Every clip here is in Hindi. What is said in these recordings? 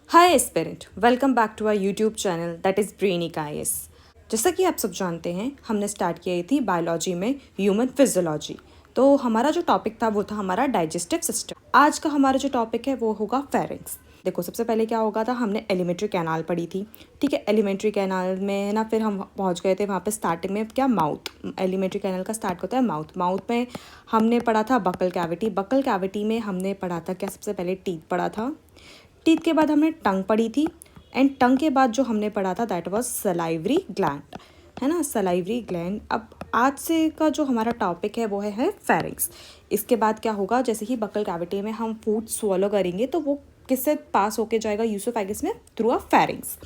Hi aspirant, welcome back to our YouTube channel that is Brainic IAS. जैसा कि आप सब जानते हैं, हमने स्टार्ट की थी बायोलॉजी में ह्यूमन फिजियोलॉजी। तो हमारा जो टॉपिक था वो था हमारा डाइजेस्टिव सिस्टम। आज का हमारा जो टॉपिक है वो होगा फेरिंग्स। देखो, सबसे पहले क्या होगा था, हमने एलिमेंट्री कैनाल पढ़ी थी। ठीक है, एलिमेंट्री कैनाल में ना फिर हम पहुंच गए थे वहाँ पे स्टार्टिंग में क्या, माउथ। एलिमेंट्री कैनाल का स्टार्ट होता है माउथ। माउथ में हमने पढ़ा था बकल कैविटी। बकल कैविटी में हमने पढ़ा था क्या, सबसे पहले टीथ पढ़ा था। टीथ के बाद हमने टंग पढ़ी थी। एंड टंग के बाद जो हमने पढ़ा था दैट वाज सलाइवरी ग्लैंड, है ना, सलाइवरी ग्लैंड। अब आज से का जो हमारा टॉपिक है वो है फेरिंग्स। इसके बाद क्या होगा, जैसे ही बकल कैविटी में हम फूड स्वॉलो करेंगे तो वो किससे पास होके जाएगा, यूसोफेगस में, थ्रू अ फेरिंग्स।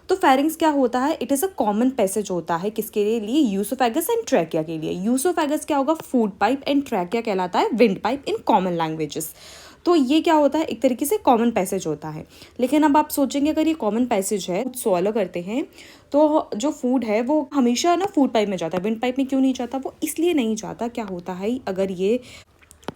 तो फेरिंग्स क्या होता है, it is a common passage होता है किसके लिए, यूसोफेगस एंड ट्रैकिया के लिए। यूसोफेगस क्या होगा, फूड पाइप, एंड ट्रैकिया कहलाता है wind pipe in common languages. तो ये क्या होता है, एक तरीके से कॉमन पैसेज होता है। लेकिन अब आप सोचेंगे अगर ये कॉमन पैसेज है, स्वॉलो करते हैं, तो जो फूड है वो हमेशा ना फूड पाइप में जाता है, विंड पाइप में क्यों नहीं जाता? वो इसलिए नहीं जाता, क्या होता है, अगर ये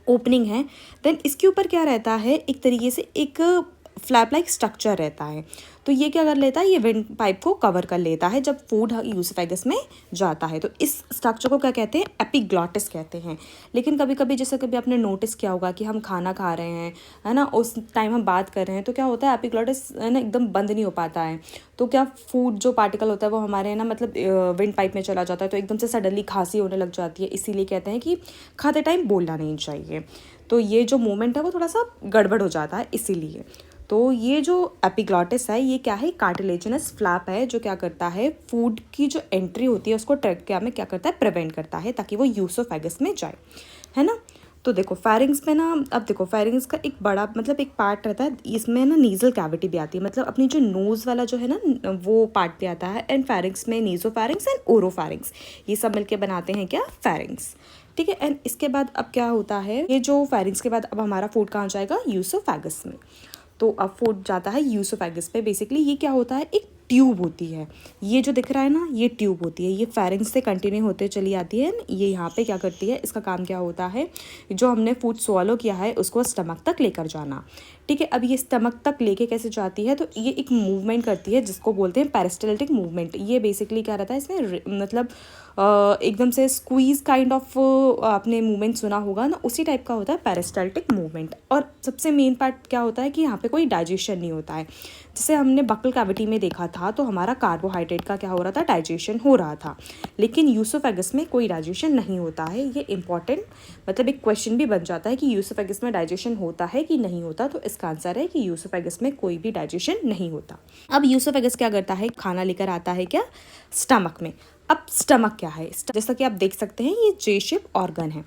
ओपनिंग है देन इसके ऊपर क्या रहता है, एक तरीके से एक फ्लैप लाइक स्ट्रक्चर रहता है। तो ये क्या कर लेता है, ये विंड पाइप को कवर कर लेता है जब फूड यूसोफेगस में जाता है। तो इस स्ट्रक्चर को क्या कहते हैं, एपिग्लॉटिस कहते हैं। लेकिन कभी कभी जैसे कभी आपने नोटिस किया होगा कि हम खाना खा रहे हैं, है ना, उस टाइम हम बात कर रहे हैं, तो क्या होता है, एपिग्लॉटिस है ना एकदम बंद नहीं हो पाता है। तो क्या फूड जो पार्टिकल होता है वो हमारे ना मतलब विंड पाइप में चला जाता है, तो एकदम से सडनली खांसी होने लग जाती है। इसीलिए कहते हैं कि खाते टाइम बोलना नहीं चाहिए। तो ये जो मोमेंट है वो थोड़ा सा गड़बड़ हो जाता है इसीलिए। तो ये जो एपिग्लॉटिस है ये क्या है, कार्टिलेजिनस फ्लैप है जो क्या करता है, फूड की जो एंट्री होती है उसको ट्रैकिया में क्या करता है, प्रिवेंट करता है ताकि वो यूसोफेगस में जाए, है ना। तो देखो फेरिंग्स में ना, अब देखो फेरिंग्स का एक बड़ा मतलब एक पार्ट रहता है, इसमें ना नीजल कैविटी भी आती है, मतलब अपनी जो नोज़ वाला जो है ना वो पार्ट भी आता है। एंड फेरिंग्स में नीजोफेरिंग्स एंड ओरोफेरिंग्स, ये सब मिलके बनाते हैं क्या, फेरिंग्स। ठीक है, एंड इसके बाद अब क्या होता है, ये जो फेरिंग्स के बाद अब हमारा फूड कहाँ जाएगा, यूसोफेगस में। तो अब फूड जाता है यूसोफेगस पे। बेसिकली ये क्या होता है, एक ट्यूब होती है, ये जो दिख रहा है ना, ये ट्यूब होती है, ये फेरिंग्स से कंटिन्यू होते चली आती है। ये यहाँ पे क्या करती है, इसका काम क्या होता है, जो हमने फूड स्वॉलो किया है उसको स्टमक तक लेकर जाना। ठीक है, अब ये स्टमक तक लेके कैसे जाती है, तो ये एक मूवमेंट करती है जिसको बोलते हैं पेरिस्टाल्टिक मूवमेंट। ये बेसिकली क्या रहता है इसमें, मतलब एकदम से स्क्वीज काइंड ऑफ आपने मूवमेंट सुना होगा ना, उसी टाइप का होता है पेरिस्टाल्टिक मूवमेंट। और सबसे मेन पार्ट क्या होता है कि यहाँ पे कोई डाइजेशन नहीं होता है। जैसे हमने बकल कैविटी में देखा था तो हमारा कार्बोहाइड्रेट का क्या हो रहा था, डाइजेशन हो रहा था। लेकिन यूसोफेगस में कोई डाइजेशन नहीं होता है। ये इंपॉर्टेंट मतलब एक क्वेश्चन भी बन जाता है कि यूसोफेगस में डाइजेशन होता है कि नहीं होता। तो इसका आंसर है कि यूसोफेगस में कोई भी डाइजेशन नहीं होता। अब यूसोफेगस क्या करता है, खाना लेकर आता है क्या, स्टमक में। अब स्टमक क्या है, जैसा कि आप देख सकते हैं ये जे शेप ऑर्गन है।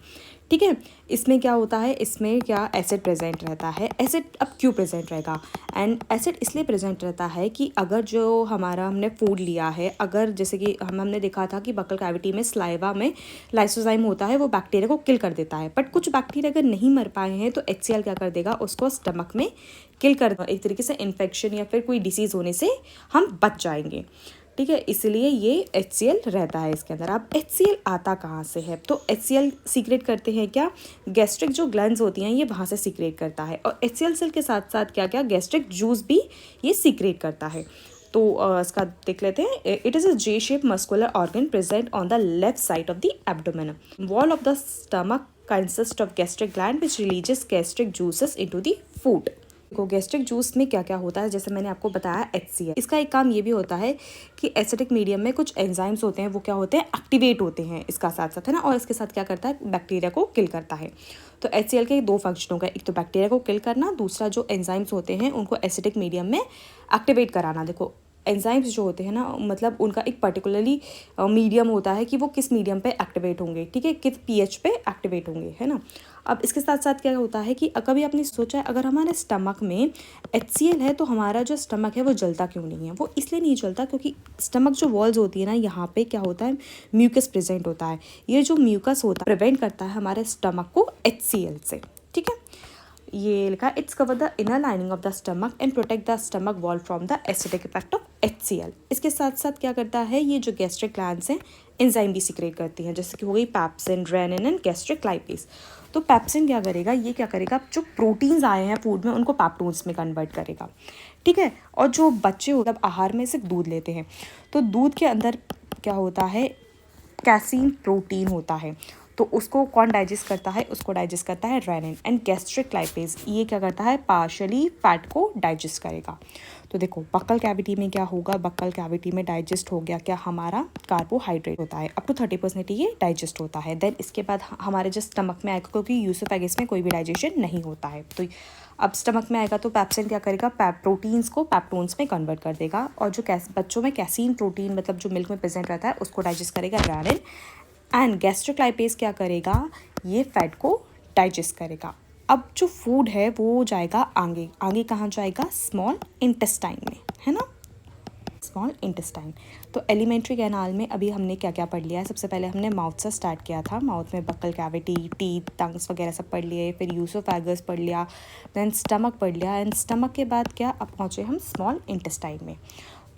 ठीक है, इसमें क्या होता है, इसमें क्या एसिड प्रेजेंट रहता है। एसिड अब क्यों प्रेजेंट रहेगा, एंड एसिड इसलिए प्रेजेंट रहता है कि अगर जो हमारा हमने फूड लिया है, अगर जैसे कि हमने देखा था कि बकल कैविटी में स्लाइवा में लाइसोजाइम होता है, वो बैक्टीरिया को किल कर देता है। बट कुछ बैक्टीरिया अगर नहीं मर पाए हैं तो HCl क्या कर देगा, उसको स्टमक में किल कर, एक तरीके से इन्फेक्शन या फिर कोई डिसीज़ होने से हम बच जाएंगे। ठीक है, इसलिए ये HCl रहता है इसके अंदर। अब HCl आता कहाँ से है, तो HCl सीक्रेट करते हैं क्या, गैस्ट्रिक जो ग्लैंड्स होती हैं ये वहाँ से सीक्रेट करता है। और HCl सेल के साथ साथ क्या क्या, गैस्ट्रिक जूस भी ये सीक्रेट करता है। तो इसका देख लेते हैं। It is a J shape muscular organ present on the left side of the abdomen. Wall of the stomach consist of gastric gland which releases gastric juices into the food. देखो गैस्ट्रिक जूस में क्या क्या होता है, जैसे मैंने आपको बताया HCl, इसका एक काम ये भी होता है कि एसिडिक मीडियम में कुछ एंजाइम्स होते हैं वो क्या होते हैं, एक्टिवेट होते हैं इसका साथ साथ, है ना। और इसके साथ क्या करता है, बैक्टीरिया को किल करता है। तो HCl के दो फंक्शन होगा, एक तो बैक्टीरिया को किल करना, दूसरा जो एंजाइम्स होते हैं उनको एसिडिक मीडियम में एक्टिवेट कराना। देखो एंजाइम्स जो होते हैं ना, मतलब उनका एक पर्टिकुलरली मीडियम होता है कि वो किस मीडियम पे एक्टिवेट होंगे, ठीक है, किस pH पे एक्टिवेट होंगे, है ना। अब इसके साथ साथ क्या होता है कि कभी आपने सोचा है अगर हमारे स्टमक में HCl है तो हमारा जो स्टमक है वो जलता क्यों नहीं है? वो इसलिए नहीं जलता क्योंकि स्टमक जो वॉल्स होती है ना, यहाँ पे क्या होता है, म्यूकस प्रेजेंट होता है। ये जो म्यूकस होता है प्रिवेंट करता है हमारे स्टमक को HCl से। ठीक है, ये लिखा है, it's cover the inner lining of the stomach and protect the stomach wall from the acidic effect of HCl। इसके साथ साथ क्या करता है, ये जो गैस्ट्रिक ग्लैंड्स हैं एंजाइम भी सीक्रेट करती हैं, जैसे कि हो गई pepsin, renin and gastric lipase. तो पेप्सिन क्या करेगा, ये क्या करेगा, जो प्रोटीन्स आए हैं फूड में उनको पेप्टोन्स में कन्वर्ट करेगा, ठीक है। और जो बच्चे हो जब आहार में सिर्फ दूध लेते हैं तो दूध के अंदर क्या होता है, कैसीन प्रोटीन होता है, तो उसको कौन डाइजेस्ट करता है, उसको डाइजेस्ट करता है रेनिन। एंड गैस्ट्रिक लाइपेज ये क्या करता है, पार्शली फैट को डाइजेस्ट करेगा। तो देखो बक्कल कैविटी में क्या होगा, बक्कल कैविटी में डाइजेस्ट हो गया क्या, हमारा कार्बोहाइड्रेट होता है, अप टू 30% ये डाइजेस्ट होता है। देन इसके बाद हमारे जो स्टमक में आएगा, क्योंकि यूसोफेगस में कोई भी डाइजेशन नहीं होता है, तो अब स्टमक में आएगा तो पेप्सिन क्या करेगा, प्रोटीन्स को पेप्टोन्स में कन्वर्ट कर देगा। और जो बच्चों में कैसीन प्रोटीन मतलब जो मिल्क में प्रेजेंट रहता है उसको डाइजेस्ट करेगा रेनिन। एंड गैस्ट्रिक लाइपेज क्या करेगा, ये फैट को डाइजेस्ट करेगा। अब जो फूड है वो जाएगा आगे, आगे कहाँ जाएगा, स्मॉल इंटेस्टाइन में, है ना, स्मॉल इंटेस्टाइन। तो एलिमेंट्री कैनाल में अभी हमने क्या क्या पढ़ लिया है, सबसे पहले हमने माउथ से स्टार्ट किया था, माउथ में बक्कल कैविटी, टीथ, टंग्स वगैरह सब पढ़ लिए, फिर यूसोफेगस पढ़ लिया, देन स्टमक पढ़ लिया, एंड स्टमक के बाद क्या, अब पहुँचे हम स्मॉल इंटेस्टाइन में।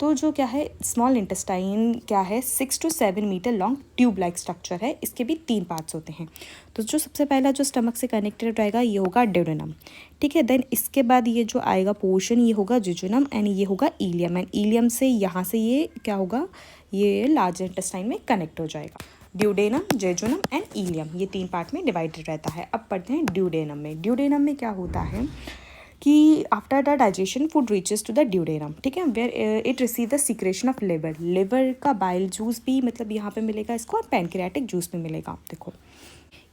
तो जो क्या है स्मॉल इंटेस्टाइन क्या है, 6 to 7 metre long tube like structure है, इसके भी 3 पार्ट्स होते हैं। तो जो सबसे पहला जो स्टमक से कनेक्टेड रहेगा ये होगा ड्यूडेनम, ठीक है। देन इसके बाद ये जो आएगा पोर्शन ये होगा जिजुनम, एंड ये होगा इलियम, एंड इलियम से यहाँ से ये क्या होगा, ये लार्ज इंटेस्टाइन में कनेक्ट हो जाएगा। ड्यूडेनम, जेजुनम एंड इलियम, ये 3 पार्ट में डिवाइडेड रहता है। अब पढ़ते हैं ड्यूडेनम में। ड्यूडेनम में क्या होता है कि after the digestion food reaches to the duodenum, ठीक है, where it receive the secretion of liver, liver का बाइल जूस भी मतलब यहाँ पे मिलेगा इसको, और पैनक्रियाटिक जूस भी मिलेगा। देखो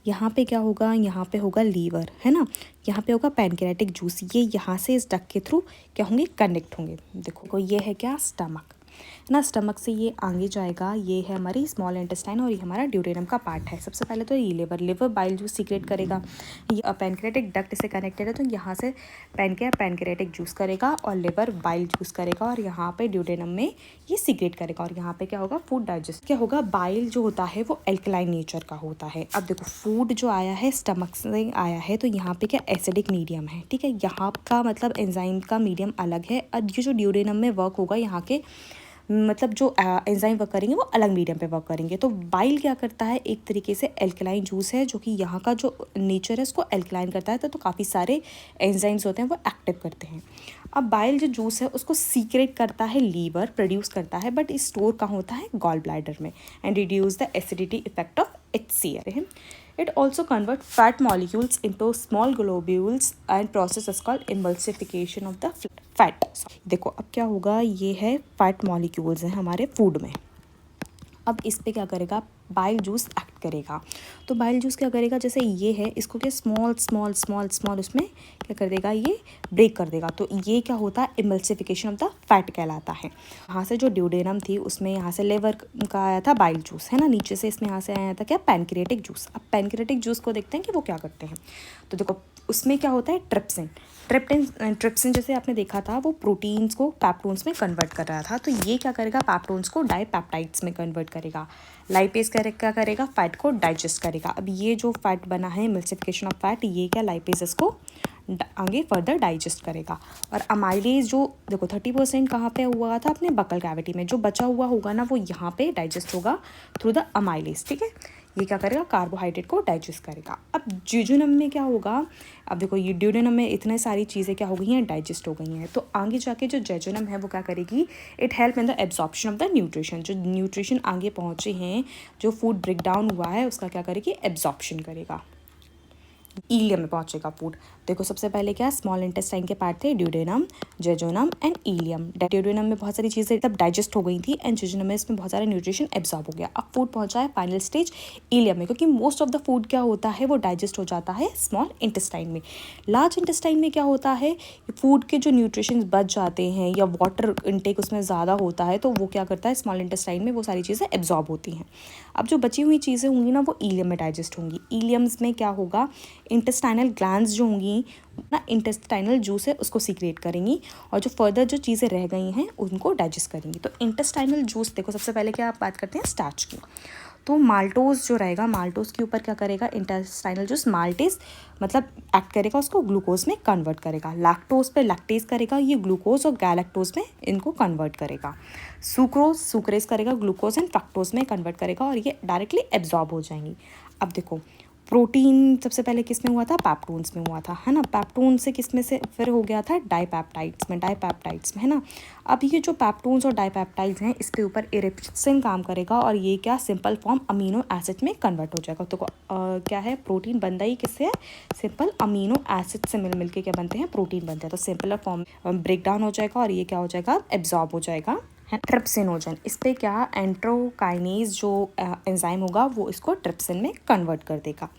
यहाँ पे क्या होगा, यहाँ पे होगा लीवर, है ना, यहाँ पे होगा पैनक्रियाटिक जूस, ये यहाँ से इस डक के थ्रू क्या होंगे, कनेक्ट होंगे। देखो ये है क्या, स्टमक ना, स्टमक से ये आगे जाएगा, ये है हमारी स्मॉल इंटेस्टाइन और ये हमारा ड्यूडेनम का पार्ट है। सबसे पहले तो ये liver, liver bile juice secrete करेगा, ये पैनक्रियाटिक डक्ट से कनेक्टेड है, तो यहाँ से पैनक्रियाटिक जूस करेगा और लिवर बाइल जूस करेगा, और यहाँ पे ड्यूडेनम में ये सीक्रेट करेगा, और यहाँ पे क्या होगा, फूड डाइजेस्ट क्या होगा। बाइल जो होता है वो एल्कलाइन नेचर का होता है। अब देखो फूड जो आया है स्टमक से आया है, तो यहाँ पे क्या एसिडिक मीडियम है, ठीक है, यहाँ का मतलब एंजाइम का मीडियम अलग है, और ये जो ड्यूडेनम में वर्क होगा यहाँ के मतलब जो एंजाइम वर्क करेंगे वो अलग मीडियम पे वर्क करेंगे। तो बाइल क्या करता है, एक तरीके से एल्कलाइन जूस है, जो कि यहाँ का जो नेचर है उसको एल्कलाइन करता है, तो काफ़ी सारे एंजाइम्स होते हैं वो एक्टिव करते हैं। अब बाइल जो जूस है उसको सीक्रेट करता है लीवर, प्रोड्यूस करता है, बट स्टोर कहाँ होता है, गॉल ब्लैडर में, and reduce the acidity effect of HCl. It also converts fat molecules into small globules and process is called emulsification of the fat. देखो अब क्या होगा, ये है फैट मॉलिक्यूल्स हैं हमारे फूड में। अब इस पे क्या करेगा, बाइल जूस एक्ट करेगा। तो बाइल जूस क्या करेगा, जैसे ये है इसको क्या स्मॉल स्मॉल स्मॉल स्मॉल उसमें क्या कर देगा, ये ब्रेक कर देगा, तो ये क्या होता है, इमल्सिफिकेशन ऑफ द फैट कहलाता है। यहाँ से जो ड्यूडेनम थी उसमें यहाँ से लिवर का आया था बाइल जूस, है ना, नीचे से इसमें यहाँ से आया था क्या, पैनक्रियाटिक जूस। अब पैनक्रियाटिक जूस को देखते हैं कि वो क्या करते हैं। तो देखो उसमें क्या होता है, ट्रिप्सिन जैसे आपने देखा था वो प्रोटीन्स को पेप्टोन्स में कन्वर्ट कर रहा था, तो ये क्या करेगा, पेप्टोन्स को डाईपेप्टाइड्स में कन्वर्ट करेगा। लाइपेज क्या करेगा, फैट को डाइजेस्ट करेगा। अब ये जो फैट बना है एमल्सिफिकेशन ऑफ फैट, ये क्या लाइपेज इसको आगे फर्दर डाइजेस्ट करेगा। और अमाइलेज जो देखो 30% कहाँ पे हुआ था, अपने बक्कल कैविटी में, जो बचा हुआ होगा ना वो यहाँ पे डाइजेस्ट होगा थ्रू द अमाइलेज, ठीक है। ये क्या करेगा, कार्बोहाइड्रेट को डाइजेस्ट करेगा। अब जिजुनम में क्या होगा, अब देखो ये ड्यूडेनम में इतने सारी चीज़ें क्या हो गई हैं, डाइजेस्ट हो गई हैं, तो आगे जाके जो जेजुनम है वो क्या करेगी, it help in the absorption of the nutrition, जो न्यूट्रिशन आगे पहुँचे हैं, जो फूड ब्रेक डाउन हुआ है उसका क्या करेगी, एब्जॉर्प्शन करेगा, इलियम में पहुंचेगा फूड। देखो सबसे पहले क्या, स्मॉल इंटेस्टाइन के पार्ट थे duodenum, jejunum and ileum. Duodenum में बहुत सारी चीज़ें तब डाइजेस्ट हो गई थी, एंड जेजुनम में इसमें बहुत सारा न्यूट्रिशन एब्जॉर्ब हो गया। अब फूड पहुंचा है फाइनल स्टेज इलियम में, क्योंकि मोस्ट ऑफ द फूड क्या होता है वो डाइजेस्ट हो जाता है स्मॉल इंटेस्टाइन में। लार्ज इंटेस्टाइन में क्या होता है, फूड के जो न्यूट्रिशन बच जाते हैं या वाटर इनटेक उसमें ज़्यादा होता है, तो वो क्या करता है, स्मॉल इंटेस्टाइन में वो सारी चीज़ें एब्जॉर्ब होती हैं। अब जो बची हुई चीज़ें होंगी ना वो इलियम में डाइजेस्ट होंगी। इलियम्स में क्या होगा, इंटेस्टाइनल ग्लैंड्स जो होंगी ना, इंटेस्टाइनल जूस है उसको सीक्रेट करेंगी, और जो फर्दर जो चीज़ें रह गई हैं उनको डाइजेस्ट करेंगी। तो इंटेस्टाइनल जूस देखो सबसे पहले क्या बात करते हैं, स्टार्च की। तो माल्टोज जो रहेगा, माल्टोज के ऊपर क्या करेगा, इंटेस्टाइनल जूस माल्टेज मतलब एक्ट करेगा, उसको ग्लूकोज में कन्वर्ट करेगा। लैक्टोज पे लैक्टेज करेगा, ये ग्लूकोज और गैलेक्टोज में इनको कन्वर्ट करेगा। सुक्रोज सुक्रेज करेगा, ग्लूकोज एंड फ्रक्टोज में कन्वर्ट करेगा, और ये डायरेक्टली एब्जॉर्ब हो जाएंगी। अब देखो प्रोटीन सबसे पहले किस में हुआ था, पैप्टोन्स में हुआ था, है ना। पैप्टोन से किस में से फिर हो गया था, डाईपेप्टाइड्स में, है ना। अब ये जो पैप्टोन्स और डाईपेप्टाइड्स हैं इसके ऊपर इरिप्सिन काम करेगा और ये क्या सिंपल फॉर्म अमीनो एसिड में कन्वर्ट हो जाएगा। तो क्या है, प्रोटीन बनता ही किससे है, सिंपल अमीनो एसिड से मिल के क्या बनते हैं, प्रोटीन बनते हैं। तो सिंपल फॉर्म ब्रेक डाउन हो जाएगा और ये क्या हो जाएगा, एब्जॉर्ब हो जाएगा, है ट्रिप्सिनोजन। इस पर क्या एंट्रोकाइनेज जो एंजाइम होगा वो इसको ट्रिप्सिन में कन्वर्ट कर देगा।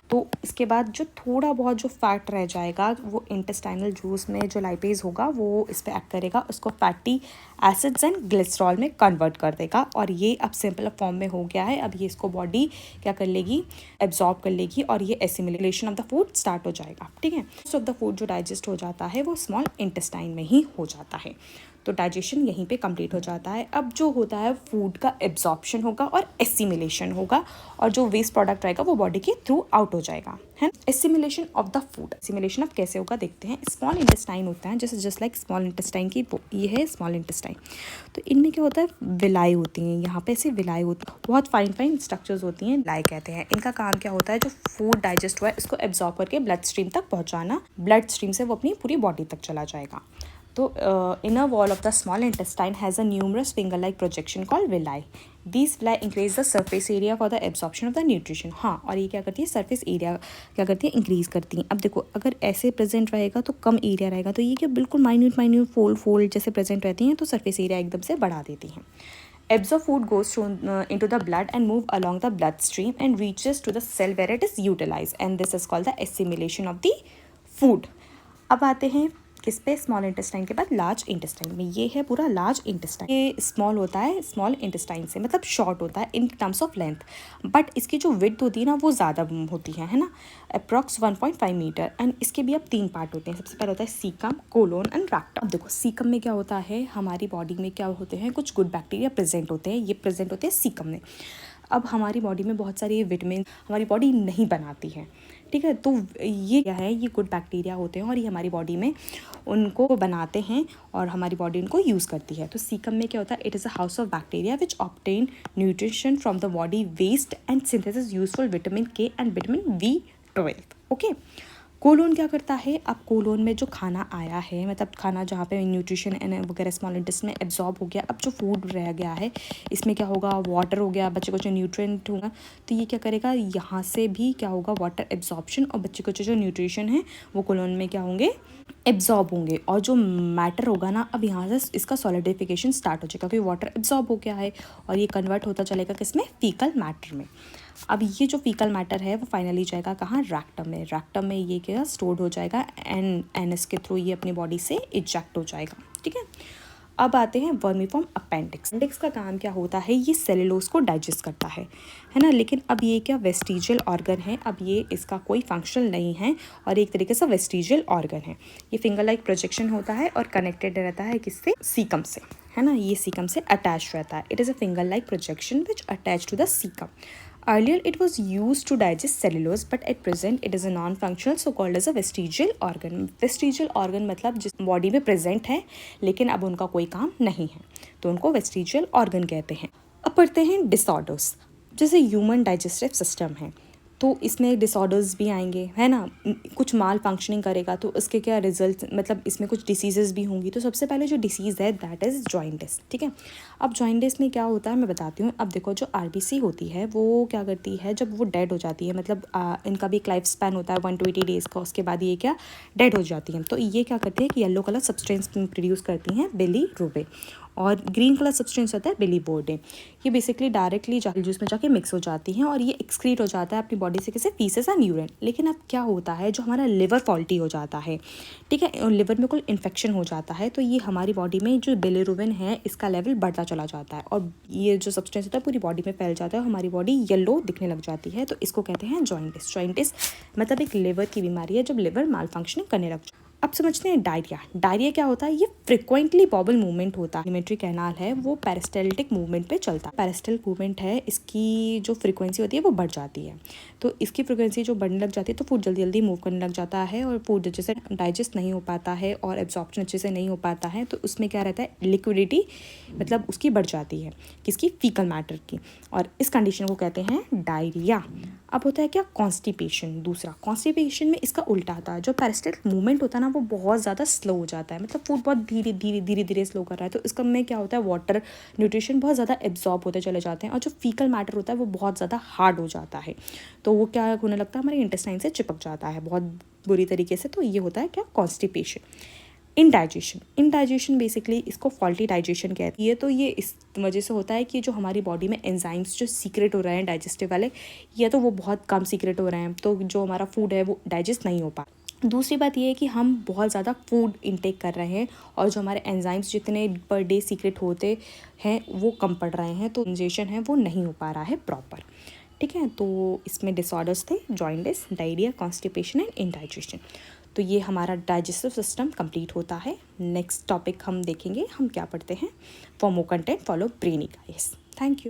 तो इसके बाद जो थोड़ा बहुत जो फैट रह जाएगा वो इंटेस्टाइनल जूस में जो लाइपेज होगा वो इस पर एक्ट करेगा, उसको फैटी एसिड्स एंड ग्लिसरॉल में कन्वर्ट कर देगा और ये अब सिंपल फॉर्म में हो गया है। अब ये इसको बॉडी क्या कर लेगी, एब्जॉर्ब कर लेगी और ये assimilation of the food start हो जाएगा। ठीक है, मोस्ट ऑफ द फूड जो डाइजेस्ट हो जाता है वो स्मॉल इंटेस्टाइन में ही हो जाता है। तो डाइजेशन यहीं पे कंप्लीट हो जाता है। अब जो होता है फूड का एब्जॉर्प्शन होगा और एसिमिलेशन होगा और जो वेस्ट प्रोडक्ट रहेगा वो बॉडी के थ्रू आउट हो जाएगा, है। Assimilation of the food, assimilation of कैसे होगा देखते हैं। स्मॉल इंटेस्टाइन होता है, जैसे जस्ट लाइक स्मॉल इंटेस्टाइन की ये है स्मॉल इंटेस्टाइन। तो इनमें क्या होता है, विलाई होती हैं, यहाँ पे से विलाई होती है, बहुत फाइन स्ट्रक्चर्स होती हैं, विलाई कहते हैं। इनका काम क्या होता है, जो फूड डाइजेस्ट हुआ है इसको एब्जॉर्ब करके ब्लड स्ट्रीम तक पहुँचाना, ब्लड स्ट्रीम से वो अपनी पूरी बॉडी तक चला जाएगा। तो inner wall of the small intestine has a numerous finger-like projection called villi. These villi increase the surface area for the absorption of the nutrition. हाँ, और ये क्या करती है, सरफेस एरिया क्या करती है, इंक्रीज करती हैं। अब देखो अगर ऐसे प्रेजेंट रहेगा तो कम एरिया रहेगा, तो ये क्या बिल्कुल माइन्यूट फोल्ड जैसे प्रेजेंट रहती हैं, तो सरफेस एरिया एकदम से बढ़ा देती हैं। Absorbed food goes into the blood and move along the bloodstream and reaches to the cell where it is utilized, and this is called the assimilation of the food. अब आते हैं किस पे, स्मॉल इंटेस्टाइन के बाद लार्ज इंटेस्टाइन में। ये है पूरा लार्ज इंटेस्टाइन। ये स्मॉल होता है, स्मॉल इंटेस्टाइन से मतलब शॉर्ट होता है in terms of length, but इसकी जो विड्थ होती है ना वो ज़्यादा होती है ना, अप्रॉक्स 1.5 मीटर। एंड इसके भी अब 3 पार्ट होते हैं। सबसे पहले होता है सीकम, कोलोन एंड रैक्टम। अब देखो सीकम में क्या होता है, हमारी बॉडी में क्या होते हैं, कुछ गुड बैक्टीरिया प्रेजेंट होते हैं, ये प्रेजेंट होते हैं सीकम में। अब हमारी बॉडी में बहुत सारी विटामिन हमारी बॉडी नहीं बनाती है, ठीक है। तो ये क्या है, ये गुड बैक्टीरिया होते हैं और ये हमारी बॉडी में उनको बनाते हैं और हमारी बॉडी उनको यूज़ करती है। तो सीकम में क्या होता है, it is a house of bacteria which obtain nutrition from the body waste and synthesis useful vitamin K and vitamin B12। Okay, colon क्या करता है, अब कोलोन में जो खाना आया है, मतलब खाना जहाँ पे न्यूट्रिशन एंड वगैरह स्मॉल इंटेस्टाइन में एब्जॉर्ब हो गया, अब जो फूड रह गया है इसमें क्या होगा, वाटर हो गया, बच्चे को जो न्यूट्रिएंट होगा तो ये क्या करेगा, यहाँ से भी क्या होगा, वाटर एब्जॉर्प्शन, और बच्चे को जो न्यूट्रिशन है वो कोलोन में क्या होंगे, एब्जॉर्ब होंगे। और जो मैटर होगा ना, अब यहाँ से इसका सॉलिडिफिकेशन स्टार्ट हो जाएगा क्योंकि वाटर एब्जॉर्ब हो गया है और ये कन्वर्ट होता चलेगा किसमें, फीकल मैटर में। अब ये जो फीकल मैटर है वो फाइनली जाएगा कहाँ, रैक्टम में। रैक्टम में ये क्या स्टोर्ड हो जाएगा एनएस के थ्रू, ये अपनी बॉडी से इजेक्ट हो जाएगा। ठीक है, अब आते हैं वर्मीफॉर्म अपेंडिक्स। अपेंडिक्स का काम क्या होता है, ये सेलुलोज को डाइजेस्ट करता है ना। लेकिन अब ये क्या वेस्टिजियल ऑर्गन है, अब ये इसका कोई फंक्शनल नहीं है और एक तरीके से वेस्टिजियल ऑर्गन है। ये फिंगर लाइक प्रोजेक्शन होता है और कनेक्टेड रहता है किससे, सीकम से, है ना। ये सीकम से अटैच रहता है। It is a finger like projection which attach to the caecum. Earlier, it was used to digest cellulose, but at present, it is a non-functional, so called as a vestigial organ. Vestigial organ मतलब जिस बॉडी में प्रेजेंट है लेकिन अब उनका कोई काम नहीं है, तो उनको वेस्टिजियल ऑर्गन कहते हैं। अब पढ़ते हैं डिसऑर्डर्स। जैसे ह्यूमन डाइजेस्टिव सिस्टम है तो इसमें डिसऑर्डर्स भी आएंगे, है ना। कुछ माल फंक्शनिंग करेगा तो उसके क्या रिजल्ट, मतलब इसमें कुछ डिसीजेज़ भी होंगी। तो सबसे पहले जो डिसीज़ है दैट इज़ जॉइंटिस। ठीक है, अब जॉइंटिस में क्या होता है मैं बताती हूँ। अब देखो जो आरबीसी होती है वो क्या करती है, जब वो डेड हो जाती है, मतलब इनका भी एक लाइफ स्पैन होता है 120 डेज़ का, उसके बाद ये क्या डेड हो जाती हैं। तो ये क्या करती है कि येलो कलर सब्सटेंस प्रोड्यूस करती हैं, बिलीरुबिन, और ग्रीन कलर सब्सटेंस होता है बिलीबोर्डिन। ये बेसिकली डायरेक्टली जूस में जाके मिक्स हो जाती हैं और ये एक्सक्रीट हो जाता है अपनी बॉडी से किसी फीसेस एंड यूरिन। लेकिन अब क्या होता है, जो हमारा लिवर फॉल्टी हो जाता है, ठीक है, लिवर में कोई इन्फेक्शन हो जाता है, तो ये हमारी बॉडी में जो बिलीरुबिन है इसका लेवल बढ़ता चला जाता है और ये जो सब्सटेंस होता है पूरी बॉडी में फैल जाता है और हमारी बॉडी येलो दिखने लग जाती है। तो इसको कहते हैं जॉइंटिस। जॉइंटिस मतलब एक लिवर की बीमारी है जब लिवर माल फंक्शनिंग करने लग जाए। अब समझते हैं डायरिया। डायरिया क्या होता है? ये फ्रिक्वेंटली बॉबल मूवमेंट होता है। एलिमेंट्री कैनाल है वो पेरिस्टाल्टिक मूवमेंट पे चलता है। पेरिस्टल मूवमेंट है, इसकी जो फ्रिक्वेंसी होती है वो बढ़ जाती है। तो इसकी फ्रिक्वेंसी जो बढ़ने लग जाती है तो फूड जल्दी जल्दी मूव करने लग जाता है और फूड अच्छे से डाइजेस्ट नहीं हो पाता है और एब्जॉर्प्शन अच्छे से नहीं हो पाता है। तो उसमें क्या रहता है, लिक्विडिटी मतलब उसकी बढ़ जाती है, किसकी? फीकल मैटर की। और इस कंडीशन को कहते हैं डायरिया। अब होता है क्या? कॉन्स्टिपेशन। दूसरा, कॉन्स्टिपेशन में इसका उल्टा आता है। जो पेरिस्टल्टिक मूवमेंट होता है ना वो बहुत ज़्यादा स्लो हो जाता है, मतलब फूड बहुत धीरे धीरे स्लो कर रहा है। तो इसका में क्या होता है, वाटर न्यूट्रिशन बहुत ज़्यादा एब्जॉर्ब होते चले जाते हैं और जो फीकल मैटर होता है वो बहुत ज़्यादा हार्ड हो जाता है। तो वो क्या होने लगता है, हमारे इंटेस्टाइन से चिपक जाता है बहुत बुरी तरीके से। तो ये होता है क्या? कॉन्स्टिपेशन। इंडाइजेशन बेसिकली इसको फॉल्टी डाइजेशन कहती है। तो ये इस वजह से होता है कि जो हमारी बॉडी में एंजाइम्स जो सीक्रेट हो रहे हैं डाइजेस्टिव वाले, या तो वो बहुत कम सीक्रेट हो रहे हैं, तो जो हमारा फूड है वो डाइजेस्ट नहीं हो पा। दूसरी बात ये है कि हम बहुत ज़्यादा फूड इंटेक कर रहे हैं और जो हमारे एंजाइम्स जितने पर डे सीक्रेट होते हैं वो कम पड़ रहे हैं, तो डाइजेशन है वो नहीं हो पा रहा है प्रॉपर। ठीक है, तो इसमें डिसऑर्डर्स थे jaundice, diarrhoea, constipation and indigestion. तो ये हमारा डाइजेस्टिव सिस्टम कंप्लीट होता है। नेक्स्ट टॉपिक हम देखेंगे हम क्या पढ़ते हैं। For more content follow brainy guys. Thank you.